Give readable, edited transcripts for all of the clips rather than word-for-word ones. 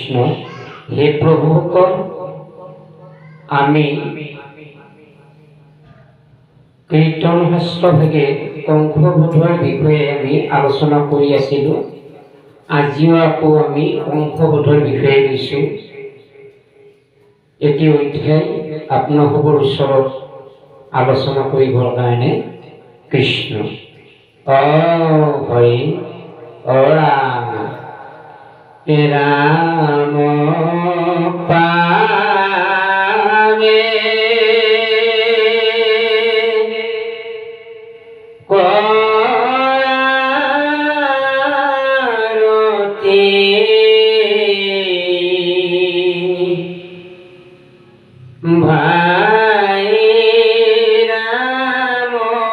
কৃষ্ণ। হে প্ৰভুসকল, আমি কীৰ্তন শাস্ত্ৰ ভাগে কংসবধৰ বিষয়ে আমি আলোচনা কৰি আছিলোঁ। আজিও আকৌ আমি কংসবধৰ বিষয়ে লৈছোঁ। এটি অধ্যায় আপোনালোকৰ ওচৰত আলোচনা কৰিবৰ কাৰণে কৃষ্ণ। হৰি ৰাম ৰাম পাৱে ভাই ৰামৰ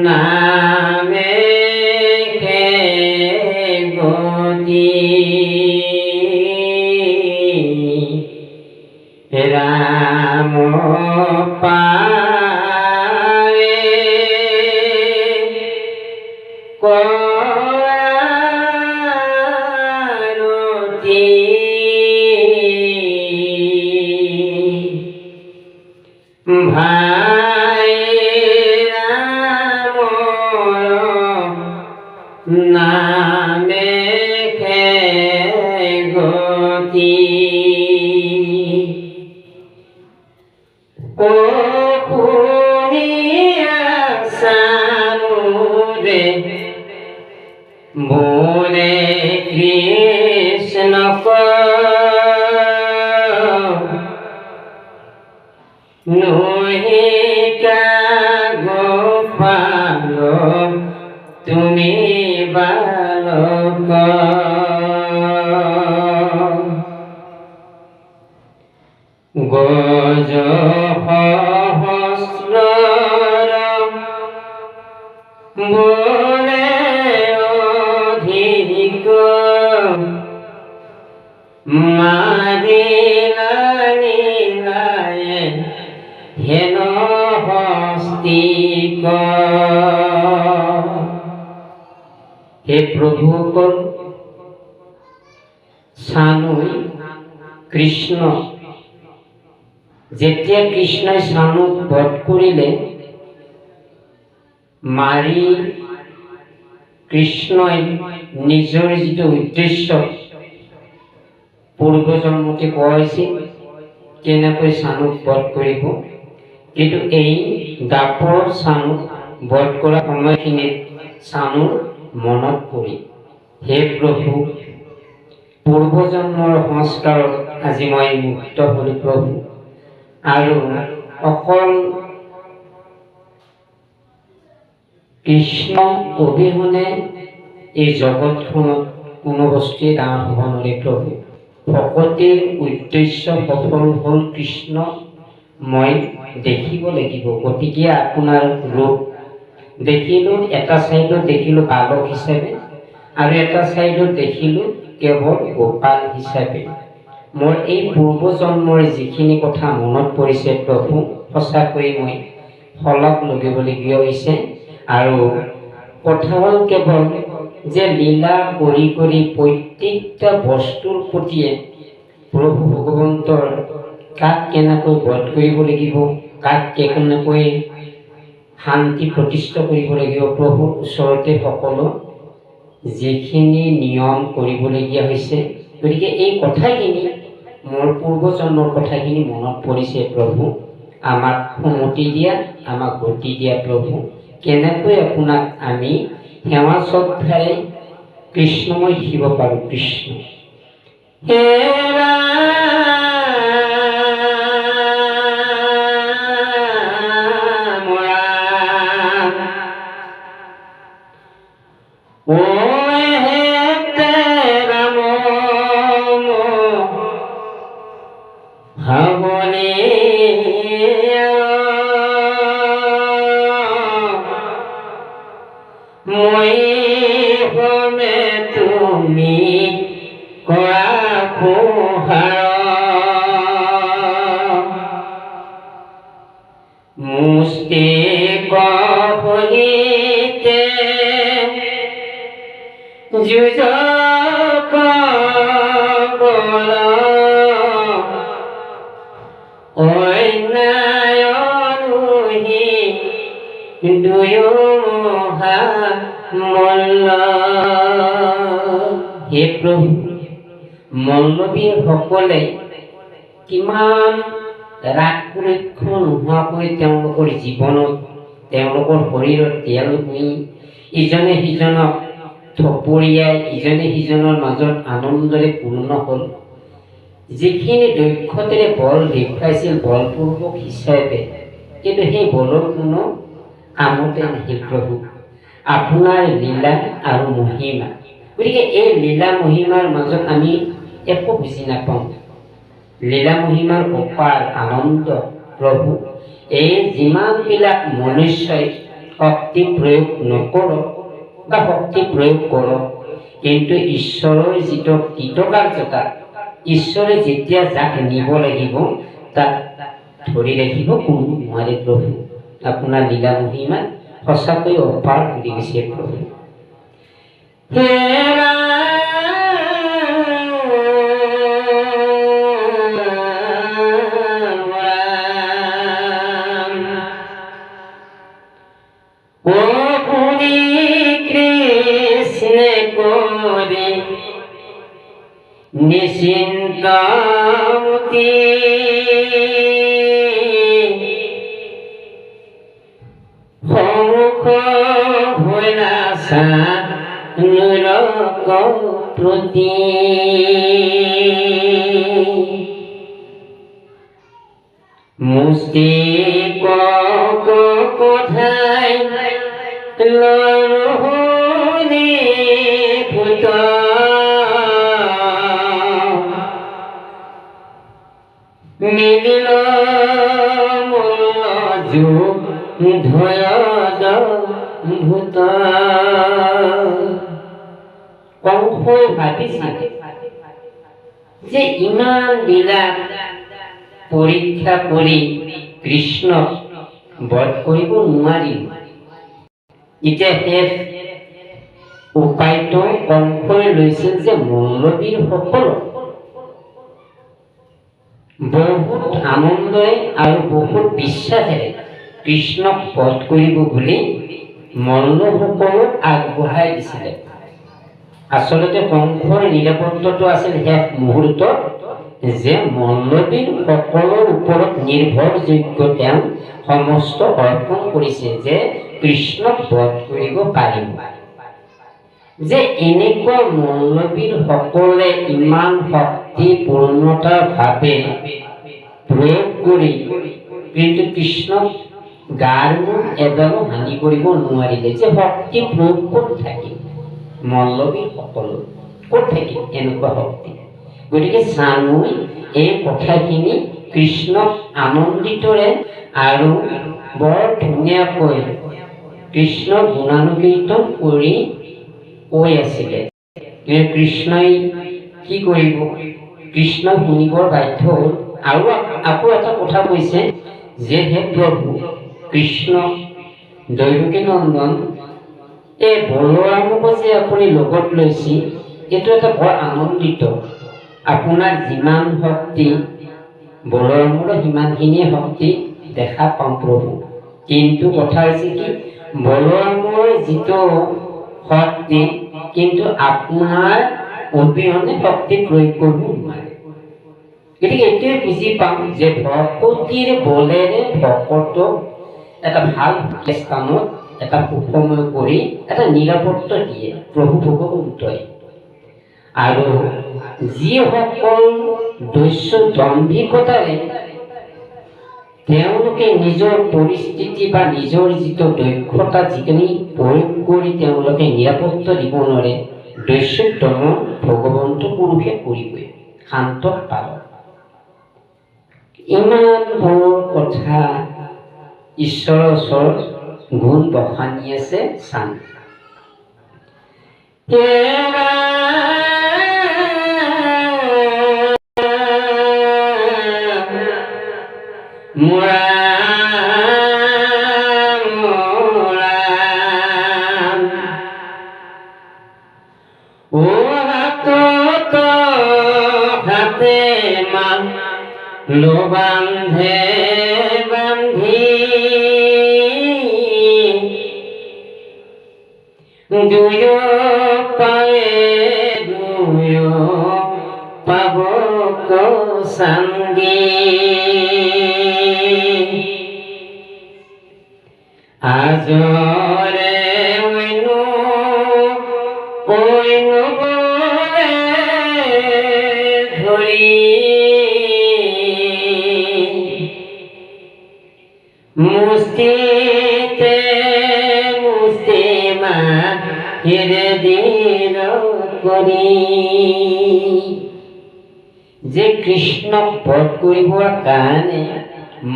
নামে গতি ৰাম পাৱে ভাই ৰামৰ নামে গতি শুনিয়া চানুৰে মোৰে কৃষ্ণ নহিকা গোপাল তুমি বালক গজ সহস্ৰ বলে অধিক মাৰিলানিলায়ে হেন হস্তিক। হে প্ৰভুসকল, চানুই কৃষ্ণ যেতিয়া কৃষ্ণই চানুক বধ কৰিলে, মাৰি কৃষ্ণই নিজৰ যিটো উদ্দেশ্য পূৰ্বজন্মতে কৈছিল কেনেকৈ চানুক বধ কৰিব, কিন্তু এই দাপৰ চানুক বধ কৰা সময়খিনিত চানুৰ মনত পৰি, হে প্ৰভু, পূৰ্বজন্মৰ সংস্কাৰত আজি মই মুক্ত হলো প্ৰভু, আৰু অকল কৃষ্ণ অবিহনে এই জগতখনত কোনো বস্তুৱে ডাঙৰ হ'ব নোৱাৰে প্ৰভু। ভকতিৰ উদ্দেশ্য সফল হ'ল কৃষ্ণ মই দেখিব লাগিব। গতিকে আপোনাৰ ৰূপ দেখিলোঁ, এটা চাইডত দেখিলোঁ বালক হিচাপে আৰু এটা চাইডত দেখিলোঁ কেৱল গোপাল হিচাপে। মোৰ এই পূৰ্বজন্মৰ যিখিনি কথা মনত পৰিছে প্ৰভু, সঁচাকৈ মই শলাগ লগাবলগীয়া হৈছে। আৰু কথা হ'ল কেৱল যে লীলা কৰি কৰি প্ৰত্যেকটা বস্তুৰ প্ৰতিয়ে প্ৰভু ভগৱন্তৰ কাক কেনেকৈ বধ কৰিব লাগিব, কাক কেনেকৈ শান্তি প্ৰতিষ্ঠা কৰিব লাগিব, প্ৰভুৰ ওচৰতে সকলো যিখিনি নিয়ম কৰিবলগীয়া হৈছে। গতিকে এই কথাখিনি মোৰ পূৰ্বজন্মৰ কথাখিনি মনত পৰিছে প্ৰভু। আমাক সুমতি দিয়া, আমাক গতি দিয়া প্ৰভু। কেনেকৈ আপোনাক আমি সেৱা শ্ৰদ্ধাৰে কৃষ্ণময় দেখিব পাৰোঁ। কৃষ্ণ হে ৰাম ৰাম হবনে মই হমে তুমি কৰা মুস্তি কহিতে যুঁজ সকল অন্যায় অনুহি দুয়ো মহামল্ল। হে প্ৰভু, মল্লবীৰ সকলে কিমান ৰাগ কুলক্ষ নোহোৱাকৈ তেওঁলোকৰ জীৱনত, তেওঁলোকৰ শৰীৰত তেল ঘঁহি ইজনে সিজনক থপৰিয়াই ইজনে সিজনৰ মাজত আনন্দৰে পূৰ্ণ হ'ল। যিখিনি দক্ষতাৰে বল দেখুৱাইছিল বলপূৰ্বক হিচাপে, কিন্তু সেই বলৰ কোনো কামতে নাহিল প্ৰভু। আপোনাৰ লীলা আৰু মহিমা, গতিকে এই লীলা মহিমাৰ মাজত আমি একো বুজি নাপাওঁ। লীলা মহিমাৰ অপাৰ আনন্দ প্ৰভু। এই যিমানবিলাক মনুষ্যই শক্তি প্ৰয়োগ নকৰক বা শক্তি প্ৰয়োগ কৰক, কিন্তু ঈশ্বৰৰ যিটো কৃতকাৰ্যতা, ঈশ্বৰে যেতিয়া যাক নিব লাগিব তাক ধৰি ৰাখিব কোনো নোৱাৰে প্ৰভু। আপোনাৰ লীলা মহিমা সঁচাকৈ অপাৰ বুলি গৈছে প্ৰভু। নিশ্চিন্তমতি সমুখ ভৈলাসা নৰক প্ৰতি মুষ্টি কথাই লৰহনে পুত মিলিল মল্লযু ধয়দ ভূত। কংসই ভাবিছিল যে ইমান বিলাক পৰীক্ষা কৰি কৃষ্ণক বধ কৰিব নোৱাৰিম। এতিয়া শেষ উপায়টো কংসই লৈছিল যে মল্লবীৰ সকল বহুত আনন্দই আৰু বহুত বিশ্বাসেৰে কৃষ্ণক বধ কৰিব বুলি মল্লসকলক আগবঢ়াই দিছিলে। আচলতে কংসৰ নিৰাপত্তাটো আছিল শেষ মুহূৰ্তত যে মল্লবীৰ সকলৰ ওপৰত নিৰ্ভৰযোগ্য তেওঁ সমস্ত অৰ্পণ কৰিছে যে কৃষ্ণক বধ কৰিব পাৰিম। যে এনেকুৱা মল্লবীৰ সকলে ইমান শক্তিপূৰ্ণতাৰ ভাৱে প্ৰয়োগ কৰি কিন্তু কৃষ্ণক গাৰ নোম এডালো হানি কৰিব নোৱাৰিলে। যে শক্তি প্ৰয়োগ ক'ত থাকিল? মল্লবীৰ সকলো ক'ত থাকিল এনেকুৱা শক্তি? গতিকে স্বামী এই কথাখিনি কৃষ্ণক আনন্দিতৰে আৰু বৰ ধুনীয়াকৈ কৃষ্ণ গুণানুকীৰ্তন কৰি কৈ আছিলে। কৃষ্ণই কি কৰিব? কৃষ্ণ শুনিবৰ বাধ্য হ'ল আৰু আকৌ এটা কথা কৈছে যে হে প্ৰভু কৃষ্ণ দৈৱকী নন্দন, এই বলৰামকো যে আপুনি লগত লৈছে, এইটো এটা বৰ আনন্দিত। আপোনাৰ যিমান শক্তি বলৰামৰো সিমানখিনিয়ে শক্তি দেখা পাওঁ প্ৰভু। কিন্তু কথা হৈছে কি, বলৰামৰ যিটো শক্তি কিন্তু আপোনাৰ অবিহনে শক্তি প্ৰয়োগ কৰিব নোৱাৰে। গতিকে এইটোৱে বুজি পাওঁ যে ভকতিৰ বলেৰে ভকতক এটা ভাল স্থানত এটা সুসময় কৰি এটা নিৰাপত্তা দিয়ে প্ৰভু ভগৱন্তই। আৰু যিসকল দস্যু দম্ভিকতাৰে তেওঁলোকে নিজৰ পৰিস্থিতি বা নিজৰ যিটো দক্ষতা যিখিনি প্ৰয়োগ কৰি তেওঁলোকে নিৰাপত্তা দিব নোৱাৰে, দস্যুক দমন ভগৱন্ত পুৰুষে কৰিবই, শান্ত পালক। ইমানবোৰ কথা ঈশ্বৰৰ ওচৰত গুণ বখানি আছে চান। ও হাতে মালো বান্ধে বান্ধি দুয় পায়ে দুয় পাবক সঙ্গী আজরে ওইনু ওইনু বলে ধরি মুস্তিতে মুস্তিমা হিরে দিন করি যে কৃষ্ণ বধ কৰিবৰ কাৰণে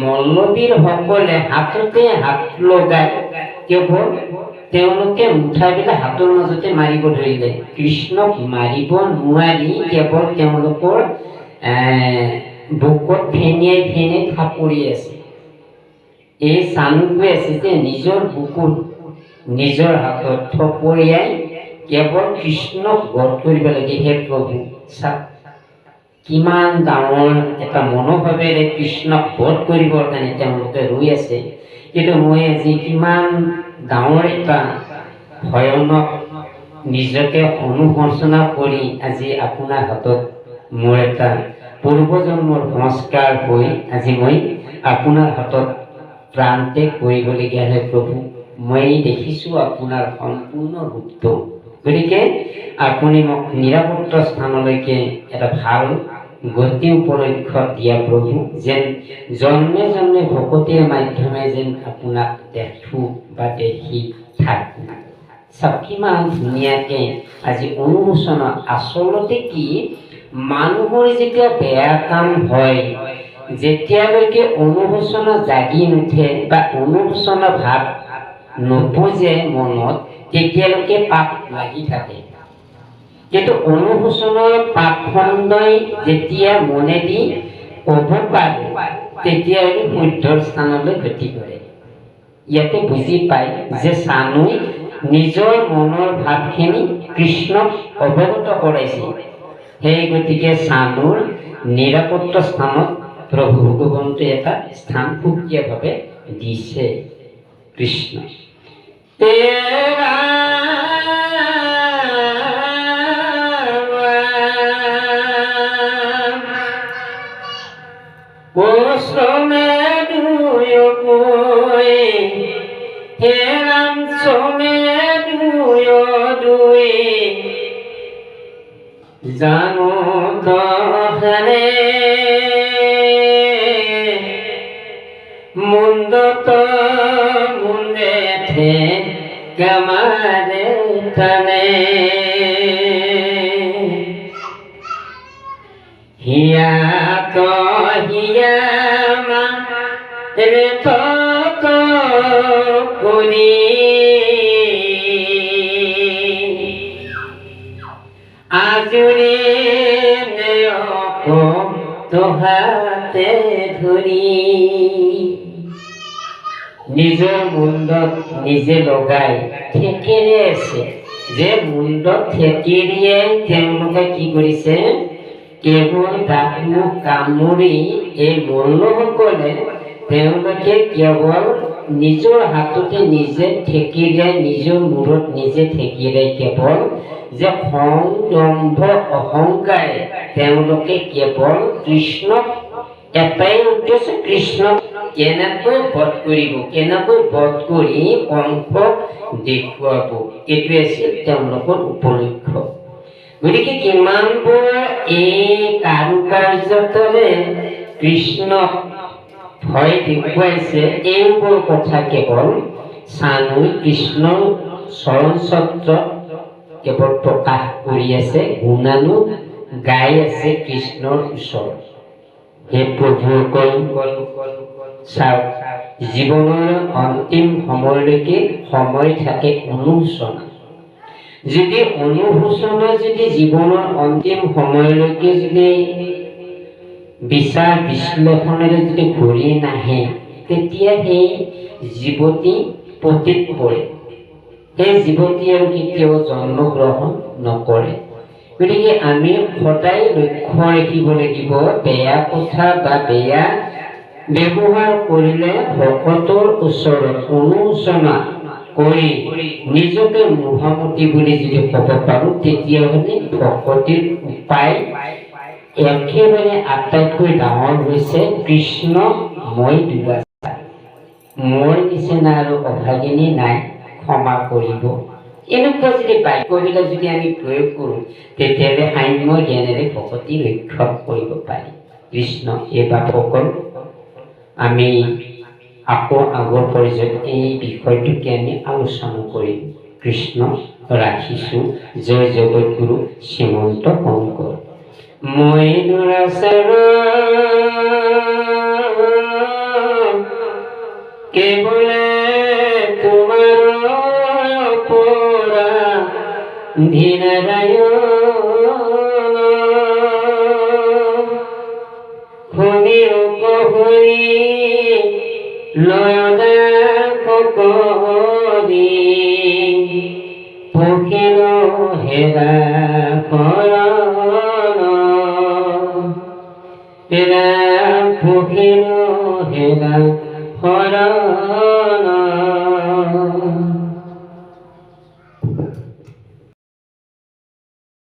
মল্লবীৰ সকলে হাততে হাত লগাই কেৱল তেওঁলোকে মুঠাবিলাক হাতৰ মাজতে মাৰিব ধৰিলে কৃষ্ণক মাৰিব নোৱাৰি কেৱল তেওঁলোকৰ বুকত ফেনিয়াই ফেনিয়াই থাপৰি আছে এই চানুটোৱে আছে যে নিজৰ বুকুত নিজৰ হাতত থপৰিয়াই কেৱল কৃষ্ণক বধ কৰিব লাগে হে প্ৰভু চাওক কিমান ডাঙৰ এটা মনোভাৱেৰে কৃষ্ণক বধ কৰিবৰ কাৰণে তেওঁলোকে ৰৈ আছে কিন্তু মই আজি কিমান ডাঙৰ এটা ভয়ানক নিজকে অনুশোচনা কৰি আজি আপোনাৰ হাতত মোৰ এটা পূৰ্বজন্মৰ সংস্কাৰ হৈ আজি মই আপোনাৰ হাতত প্ৰাণত্যাগ কৰিবলগীয়া হয় প্ৰভু মই দেখিছোঁ আপোনাৰ সম্পূৰ্ণ ৰূপটো গতিকে আপুনি মোক নিৰাপত্তা স্থানলৈকে এটা ভাল গতি উপলক্ষ দিয়া প্ৰভু যেন জন্মে জন্মে ভকতিৰ মাধ্যমে যেন আপোনাক দেখোঁ বা দেখি থাকোঁ চাওক কিমান ধুনীয়াকৈ আজি অনুশোচনা আচলতে কি মানুহৰ যেতিয়া বেয়া কাম হয় যেতিয়ালৈকে অনুশোচনা জাগি নুঠে বা অনুশোচনা ভাৱ নপজে মনত তেতিয়ালৈকে পাপ লাগি থাকে কিন্তু অনুশোচনাৰ পাপখণ্ডই যেতিয়া মনেদি ক'ব পাৰে তেতিয়া শুদ্ধৰ স্থানলৈ গতি কৰে ইয়াতে বুজি পায় যে চানুই নিজৰ মনৰ ভাৱখিনি কৃষ্ণক অৱগত কৰাইছে সেই গতিকে চানুৰ নিৰাপত্তা স্থানত প্ৰভু ভগৱন্তই এটা স্থান সুকীয়াভাৱে দিছে কৃষ্ণ জানো তহরে মুন্ডত মুন্ডে থে কামারে তনে হিয়া তো হিয়া মা রে তো করি আজুরে নেয়কো তোহাতে ধৰি নিজৰ মুণ্ডত নিজে লগাই ঠেকেৰে আছে যে মুণ্ডত ঠেকেৰিয়াই তেওঁলোকে কি কৰিছে কেৱল দাঁত মুখ কামুৰি এই মল্লসকলে তেওঁলোকে কেৱল নিজৰ হাততে নিজে ঠেকেৰিয়াই নিজৰ মূৰত নিজে ঠেকেৰিয়াই কেৱল যে খং দম্ভ অহংকাৰে তেওঁলোকে কেৱল কৃষ্ণক এটাই উদ্দেশ্য কৃষ্ণক কেনেকৈ বধ কৰিব কেনেকৈ বধ কৰি কংসক দেখুৱাব এইটোৱে আছিল তেওঁলোকৰ উপলক্ষ্য গতিকে কিমানবোৰ এই কাৰুকাৰ্যৰে কৃষ্ণক ভয় দেখুৱাইছে এইবোৰ কথা কেৱল চানুই কৃষ্ণৰ চৰণ চত্ৰত কেৱল প্ৰকাশ কৰি আছে গুণানু গাই আছে কৃষ্ণৰ ওচৰত হে প্ৰভুসকল চাওক জীৱনৰ অন্তিম সময়লৈকে সময় থাকে অনুশোচনা যদি অনুশোচনা যদি জীৱনৰ অন্তিম সময়লৈকে যদি বিচাৰ বিশ্লেষণেৰে যদি ঘূৰি নাহে তেতিয়া সেই জীৱতী পতিত পৰে সেই জীৱতী আৰু কেতিয়াও জন্মগ্ৰহণ নকৰে গতিকে আমি সদায় লক্ষ্য ৰাখিব লাগিব, বেয়া কথা বা বেয়া ব্যৱহাৰ কৰিলে ভকতৰ ওচৰত অনুশোচনা কৰি নিজকে মোহামতি বুলি যদি ক'ব পাৰোঁ, তেতিয়াহ'লে ভকতিৰ উপায় একেবাৰে আটাইতকৈ ডাঙৰ হৈছে কৃষ্ণ মই দুৰাচাৰ, মোৰ নিচিনা আৰু অভাগিনী নাই, ক্ষমা কৰিব। এনেকুৱা যদি বাক্যবিলাক যদি আমি প্ৰয়োগ কৰোঁ, তেতিয়াহ'লে সাম্য জ্ঞানেৰে ভকতি লক্ষ্য কৰিব পাৰি। কৃষ্ণ এই বাপসকল আমি আকৌ আগৰ পৰ্যায়ত এই বিষয়টোকে আমি আলোচনা কৰিম। কৃষ্ণ ৰাখিছোঁ। জয় জগতগুৰু শ্ৰীমন্ত শংকৰ। মই দুৰাচাৰ কেৱলে তোমাৰ পৰা ধীৰাৰায়ণ শুনিও কহৰি লয়দা ককৰি পখিল হেৰা শৰণ হেৰা পখিল হেৰা শৰণ